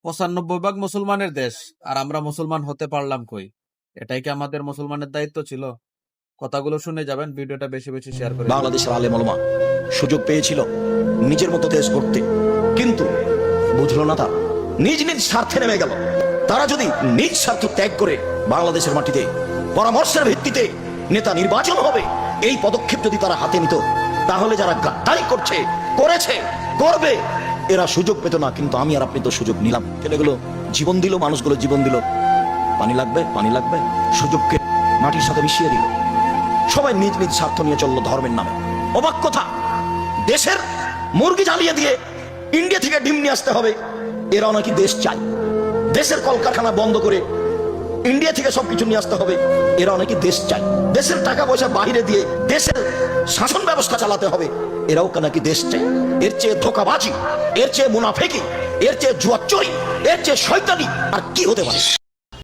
৯৫ ভাগ মুসলমানের দেশ, আর আমরা মুসলমান হতে পারলাম কই? এটাই কি আমাদের মুসলমানের দায়িত্ব ছিল? কথাগুলো শুনে যাবেন, ভিডিওটা বেশি বেশি শেয়ার করে দিবেন। বাংলাদেশের আলেম ওলামা সুযোগ পেয়েছিল নিজের মতো দেশ গড়তে, কিন্তু বুঝলো না, তার নিজ নিজ স্বার্থে নেমে গেল। তারা যদি নিজ স্বার্থ ত্যাগ করে বাংলাদেশের মাটিতে পরামর্শের ভিত্তিতে নেতা নির্বাচন হবে এই পদক্ষেপ যদি তারা হাতে নিত, তাহলে যারা গাদ্দারি করেছে করবে এরা সুযোগ পেত না। কিন্তু আমি আর আপনি তো সুযোগ নিলাম। ছেলেগুলো জীবন দিল, মানুষগুলো জীবন দিল। পানি লাগবে সুযোগকে মাটির সাথে মিশিয়ে দিল। সবাই নিজ নিজ স্বার্থ নিয়ে চললো ধর্মের নামে। অবাক কথা, দেশের মুরগি জ্বালিয়ে দিয়ে ইন্ডিয়া থেকে ডিম নিয়ে আসতে হবে, এরাও নাকি দেশ চায়। দেশের কলকারখানা বন্ধ করে ইন্ডিয়া থেকে সবকিছু নিয়ে আসতে হবে, এরাও নাকি দেশ চায়। দেশের টাকা পয়সা বাহিরে দিয়ে দেশের শাসন ব্যবস্থা চালাতে হবে, এরাও নাকি দেশ চায়। এর চেয়ে ধোঁকাবাজি, এর চেয়ে মুনাফেকি, এর চেয়ে জুয়াচুরি, এর চেয়ে শয়তানি আর কি হতে পারে?